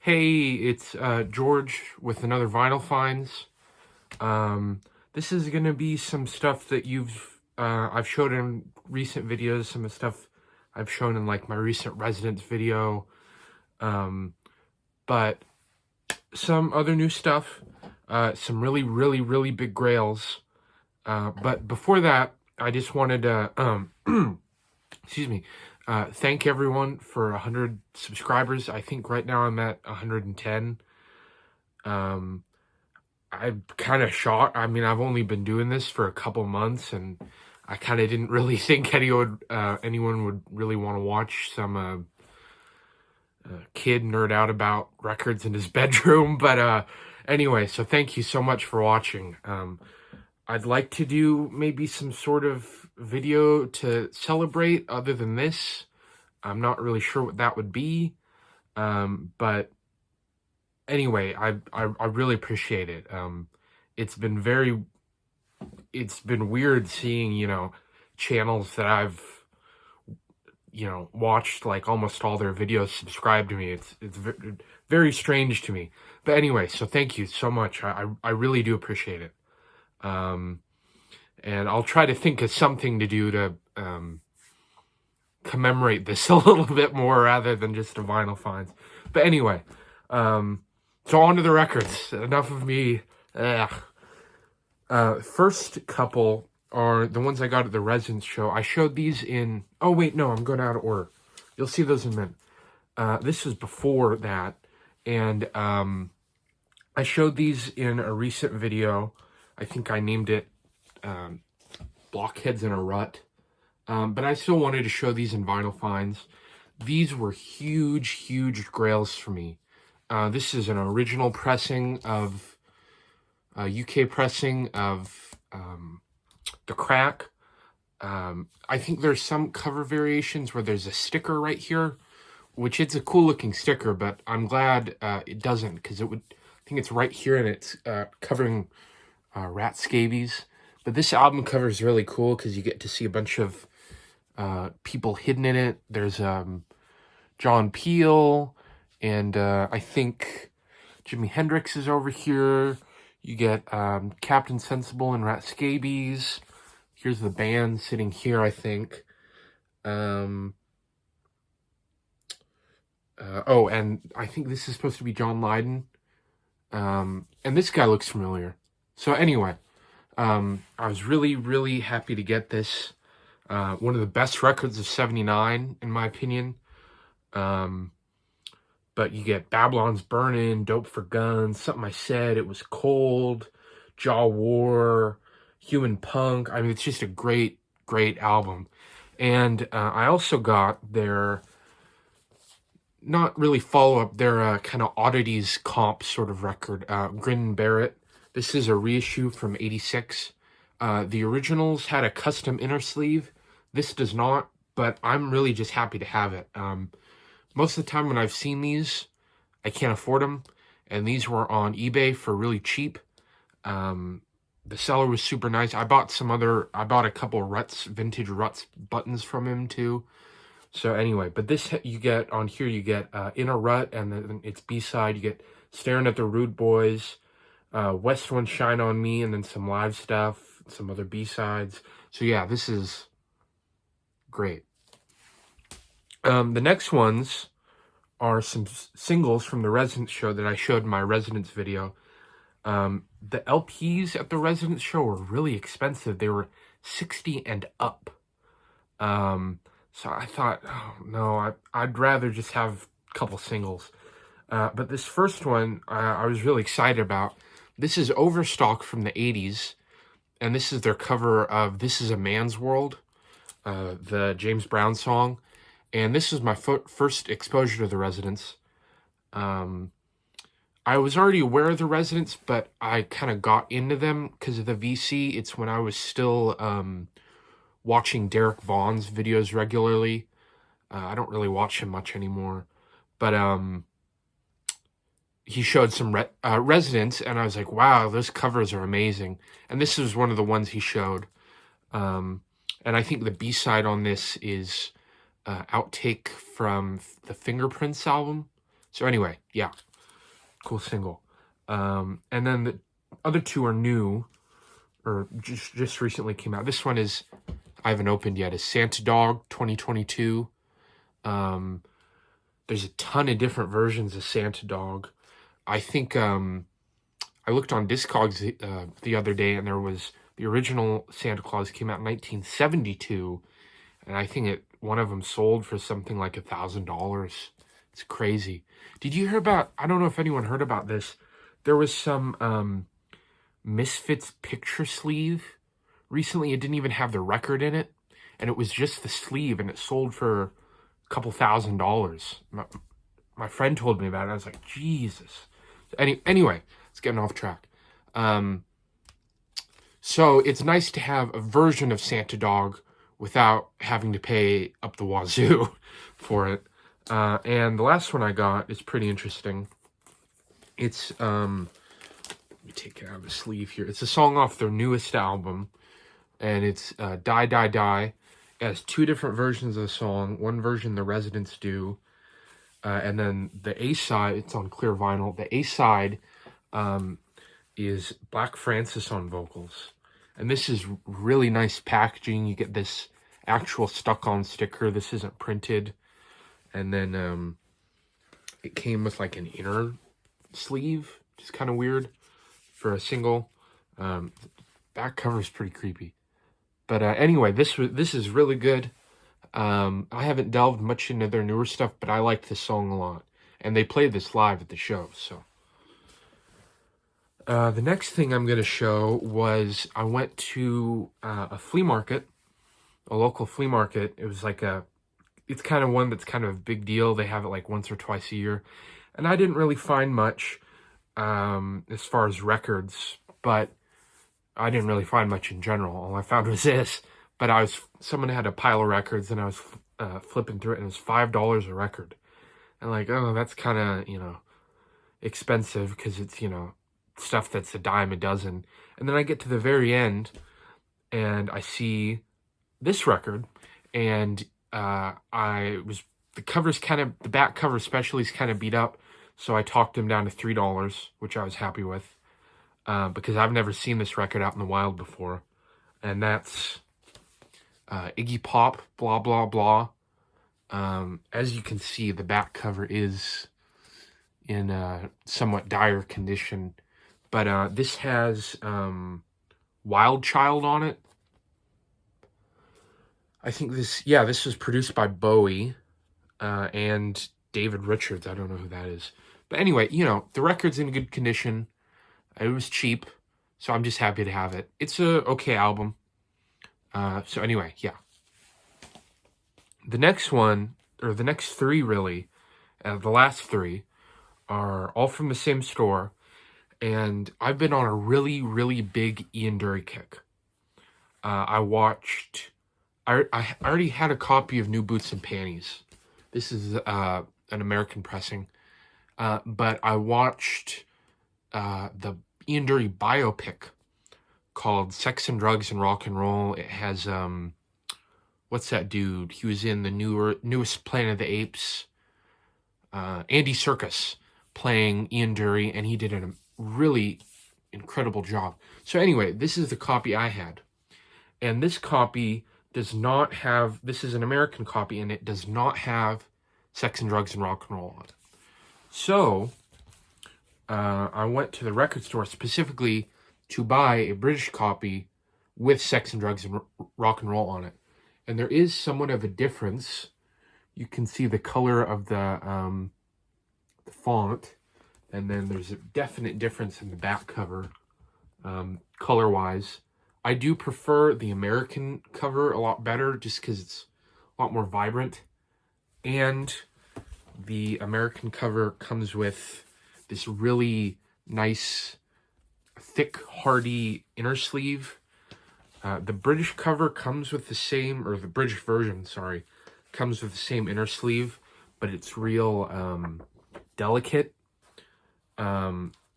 Hey, it's George with another Vinyl Finds. This is gonna be some stuff that I've showed in recent videos, some of the stuff I've shown in like my recent residence video, but some other new stuff, some really big grails. But before that, I just wanted to, excuse me, thank everyone for 100 subscribers. I think right now I'm at 110. I'm kind of shocked. I mean, I've only been doing this for a couple months, and I kind of didn't really think anyone would really want to watch some kid nerd out about records in his bedroom. But anyway, so thank you so much for watching. I'd like to do maybe some sort of video to celebrate other than this. I'm not really sure what that would be, but anyway, I really appreciate it. It's been weird seeing, channels that I've, watched like almost all their videos subscribe to me. It's very strange to me. But anyway, so thank you so much. I really do appreciate it. And I'll try to think of something to do to commemorate this a little bit more rather than just a Vinyl Finds. But anyway, so on to the records. Enough of me. First couple are the ones I got at the residence show. I showed these in... Oh, wait, no, I'm going out of order. You'll see those in a minute. This was before that. And I showed these in a recent video. I think I named it Blockheads in a Rut. But I still wanted to show these in Vinyl Finds. These were huge grails for me. This is an original pressing of... UK pressing of The Crack. I think there's some cover variations where there's a sticker right here, which it's a cool looking sticker, but I'm glad it doesn't, because I think it's right here and it's covering rat scabies. But this album cover is really cool because you get to see a bunch of people hidden in it. There's John Peel, and I think Jimi Hendrix is over here. You get Captain Sensible and Rat Scabies. Here's the band sitting here, I think. Oh, and I think this is supposed to be John Lydon. And this guy looks familiar. So anyway, I was really happy to get this. One of the best records of '79, in my opinion. But you get Babylon's Burnin', Dope for Guns, Something I Said, It Was Cold, Jaw War, Human Punk. I mean, it's just a great album. And I also got their, not really follow-up, their kind of oddities comp sort of record, Grin and Bear It. This is a reissue from '86. The originals had a custom inner sleeve. This does not, but I'm really just happy to have it. Most of the time when I've seen these, I can't afford them, and these were on eBay for really cheap. The seller was super nice. I bought a couple Ruts, vintage Ruts buttons from him too. So anyway, but this, you get, on here you get In a Rut, and then its B-side, you get Staring at the Rude Boys, West One Shine on Me, and then some live stuff, some other B-sides. So yeah, this is great. The next ones are some singles from the residence show that I showed in my residence video. The LPs at the residence show were really expensive. They were 60 and up. So I thought, oh no, I'd rather just have a couple singles. But this first one, I was really excited about. This is Overstock from the 80s. And this is their cover of This Is a Man's World, the James Brown song. And this is my first exposure to the Residents. I was already aware of the Residents, but I kind of got into them because of the VC. It's when I was still watching Derek Vaughn's videos regularly. I don't really watch him much anymore. But he showed some Residents, and I was like, wow, those covers are amazing. And this is one of the ones he showed. And I think the B-side on this is... outtake from the Fingerprints album. So anyway, yeah. Cool single. And then the other two are new, or just recently came out. This one is, I haven't opened yet, is Santa Dog 2022. There's a ton of different versions of Santa Dog. I think I looked on Discogs the other day, and there was the original Santa Claus came out in 1972, and I think one of them sold for something like $1,000. It's crazy. Did you hear about? I don't know if anyone heard about this. There was some Misfits picture sleeve recently. It didn't even have the record in it, and it was just the sleeve, and it sold for a couple $1,000. My friend told me about it. I was like, Jesus. Anyway, it's getting off track. So it's nice to have a version of Santa Dog without having to pay up the wazoo for it. And the last one I got is pretty interesting. It's, let me take it out of the sleeve here. It's a song off their newest album, and it's Die, Die, Die. It has two different versions of the song. One version the Residents do, and then the A-side, it's on clear vinyl. The A-side is Black Francis on vocals. And this is really nice packaging. You get this actual stuck-on sticker. This isn't printed. And then it came with like an inner sleeve, which is kind of weird for a single. Back cover is pretty creepy. But anyway, this is really good. I haven't delved much into their newer stuff, but I liked this song a lot. And they played this live at the show, so. The next thing I'm going to show was I went to a flea market, a local flea market. It was like it's kind of one that's kind of a big deal. They have it like once or twice a year. And I didn't really find much as far as records, but I didn't really find much in general. All I found was this. But someone had a pile of records, and I was flipping through it, and it was $5 a record. And like, oh, that's kind of, expensive because it's, stuff that's a dime a dozen. And then I get to the very end, and I see this record, and the back cover especially is kind of beat up, so I talked him down to $3, which I was happy with, because I've never seen this record out in the wild before. And that's Iggy Pop, Blah, Blah, Blah. As you can see, the back cover is in a somewhat dire condition. But this has Wild Child on it. I think this was produced by Bowie and David Richards. I don't know who that is. But anyway, the record's in good condition. It was cheap, so I'm just happy to have it. It's a okay album. So anyway, yeah. The next one, or the next three really, the last three, are all from the same store. And I've been on a really, really big Ian Dury kick. I already had a copy of New Boots and Panties. This is an American pressing. But I watched the Ian Dury biopic called Sex and Drugs and Rock and Roll. It has, what's that dude? He was in the newest Planet of the Apes. Andy Serkis playing Ian Dury, and he did a really incredible job. So anyway, this is the copy I had. And this copy does not have, this is an American copy, and it does not have Sex and Drugs and Rock and Roll on it. So, I went to the record store specifically to buy a British copy with Sex and Drugs and Rock and Roll on it. And there is somewhat of a difference. You can see the color of the font, and then there's a definite difference in the back cover, color-wise. I do prefer the American cover a lot better, just because it's a lot more vibrant. And the American cover comes with this really nice, thick, hardy inner sleeve. The British cover comes with the same, or the British version, sorry, comes with the same inner sleeve, but it's real delicate.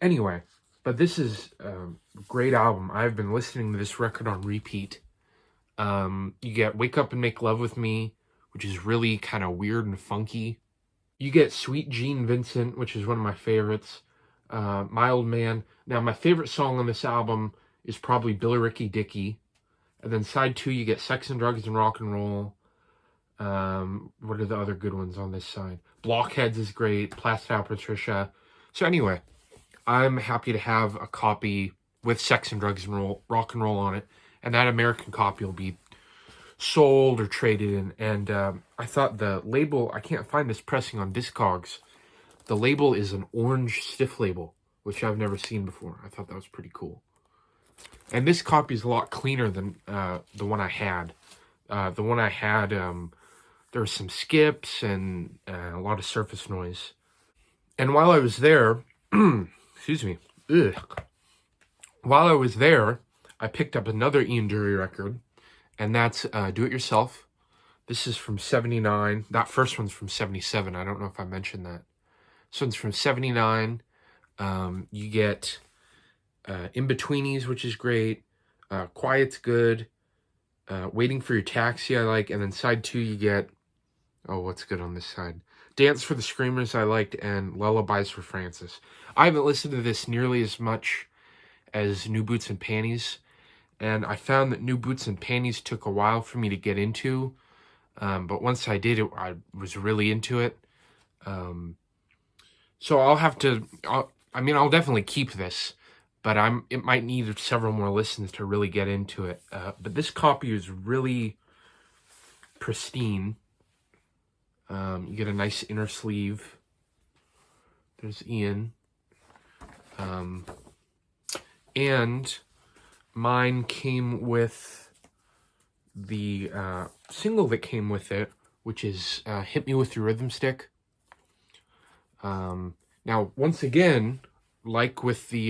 Anyway, but this is a great album. I've been listening to this record on repeat. You get Wake Up and Make Love With Me, which is really kind of weird and funky. You get Sweet Gene Vincent, which is one of my favorites. My Old Man. Now, my favorite song on this album is probably Billy Ricky Dicky. And then side 2, you get Sex and Drugs and Rock and Roll. What are the other good ones on this side? Blockheads is great. Plastow Patricia. So anyway, I'm happy to have a copy with Sex and Drugs and Rock and Roll on it. And that American copy will be sold or traded in. And I thought the label, I can't find this pressing on Discogs. The label is an orange stiff label, which I've never seen before. I thought that was pretty cool. And this copy is a lot cleaner than the one I had. The one I had, there were some skips and a lot of surface noise. And while I was there, excuse me, while I was there, I picked up another Ian Dury record, and that's Do It Yourself. This is from 79. That first one's from 77. I don't know if I mentioned that. This one's from 79. You get In-Betweenies, which is great. Quiet's good. Waiting for Your Taxi, I like. And then side 2, you get, oh, what's good on this side? Dance for the Screamers, I liked, and Lullabies for Francis. I haven't listened to this nearly as much as New Boots and Panties, and I found that New Boots and Panties took a while for me to get into, but once I did it, I was really into it. So I'll have to, I'll definitely keep this, but it might need several more listens to really get into it. But this copy is really pristine. You get a nice inner sleeve. There's Ian. And mine came with the single that came with it, which is Hit Me With Your Rhythm Stick. Now, once again, like with the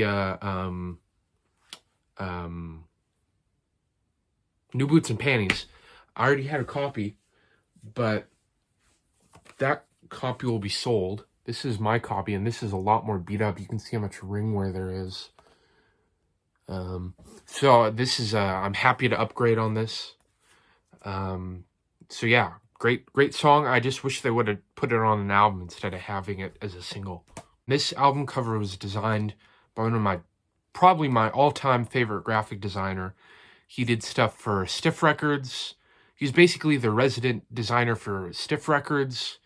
New Boots and Panties, I already had a copy, but that copy will be sold. This is my copy, and this is a lot more beat up. You can see how much ring wear there is. So this is, I'm happy to upgrade on this. So yeah, great song. I just wish they would have put it on an album instead of having it as a single. This album cover was designed by one of probably my all-time favorite graphic designer. He did stuff for Stiff Records. He's basically the resident designer for Stiff Records,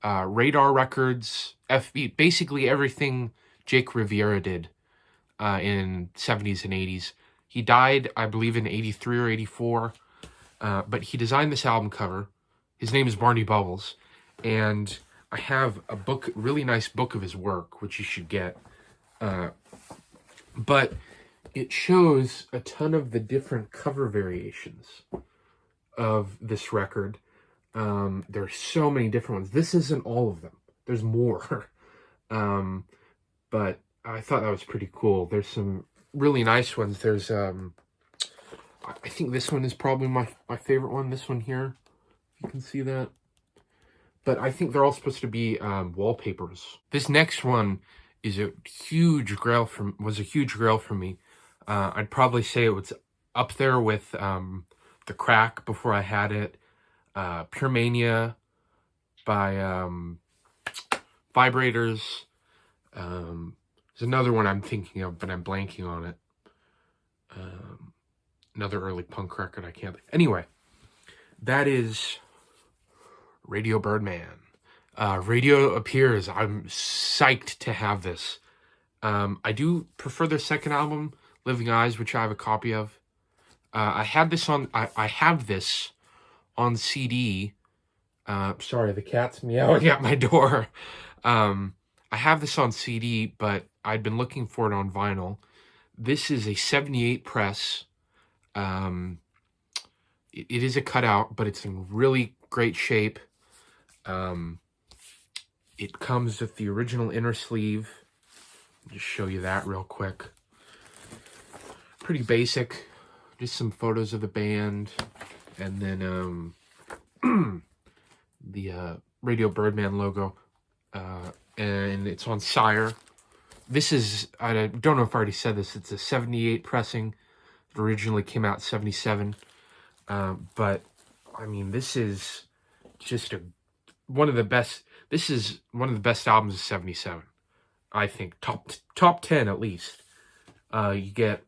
Radar Records, FB, basically everything Jake Riviera did in 70s and 80s. He died, I believe, in 83 or 84, but he designed this album cover. His name is Barney Bubbles, and I have a book, really nice book of his work, which you should get. But it shows a ton of the different cover variations of this record. There's so many different ones. This isn't all of them. There's more. But I thought that was pretty cool. There's some really nice ones. There's, I think this one is probably my favorite one. This one here. You can see that. But I think they're all supposed to be wallpapers. This next one is a huge grail was a huge grail for me. I'd probably say it was up there with The Crack before I had it. Pure Mania by Vibrators. There's another one I'm thinking of, but I'm blanking on it. Another early punk record I can't. Anyway, that is Radio Birdman. Radio Appears. I'm psyched to have this. I do prefer their second album, Living Eyes, which I have a copy of. I have this on CD. Sorry, the cat's meowing at my door. I have this on CD, but I'd been looking for it on vinyl. This is a 78 press. It is a cutout, but it's in really great shape. It comes with the original inner sleeve. I'll just show you that real quick. Pretty basic. Just some photos of the band. And then the Radio Birdman logo. And it's on Sire. This is, I don't know if I already said this, it's a 78 pressing. It originally came out 77. But, I mean, this is just one of the best albums of 77. I think top 10 at least. You get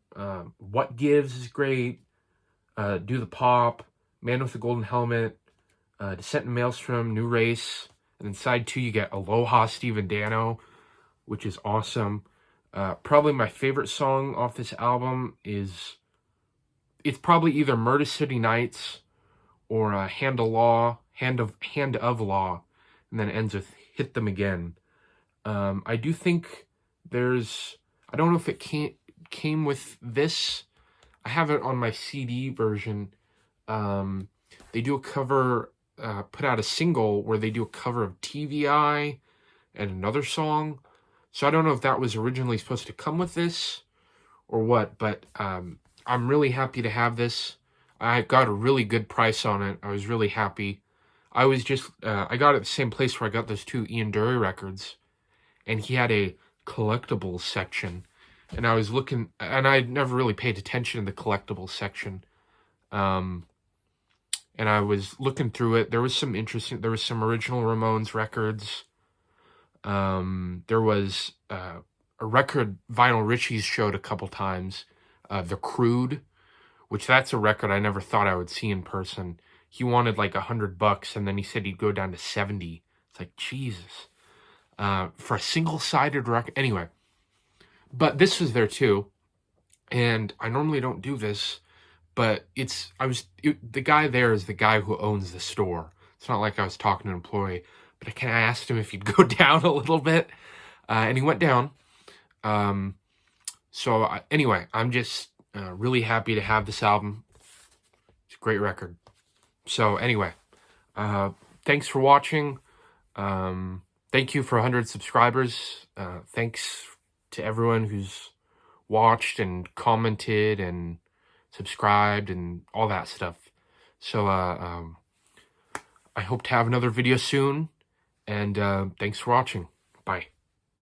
What Gives is great. Do the Pop, Man with the Golden Helmet, Descent in Maelstrom, New Race, and then side 2 you get Aloha Steven Dano, which is awesome. Probably my favorite song off this album is, it's probably either Murder City Nights or Hand of Law, Hand of Law, and then ends with Hit Them Again. I do think there's, I don't know if it came with this. I have it on my CD version. They do a cover, put out a single where they do a cover of TVI and another song. So I don't know if that was originally supposed to come with this or what, but I'm really happy to have this. I got a really good price on it. I was really happy. I was just, I got it at the same place where I got those 2 Ian Dury records, and he had a collectibles section, and I was looking, and I never really paid attention to the collectibles section, and I was looking through it. There was some original Ramones records. There was a record Vinyl Richie's showed a couple times, The Crude, which that's a record I never thought I would see in person. He wanted like $100, and then he said he'd go down to 70. It's like, Jesus. For a single-sided record. Anyway, but this was there too, and I normally don't do this, but the guy there is the guy who owns the store. It's not like I was talking to an employee, but I kind of asked him if he'd go down a little bit, and he went down. Anyway, I'm just really happy to have this album. It's a great record. So anyway, thanks for watching. Thank you for 100 subscribers. Thanks to everyone who's watched and commented and subscribed and all that stuff. So I hope to have another video soon, and thanks for watching. Bye.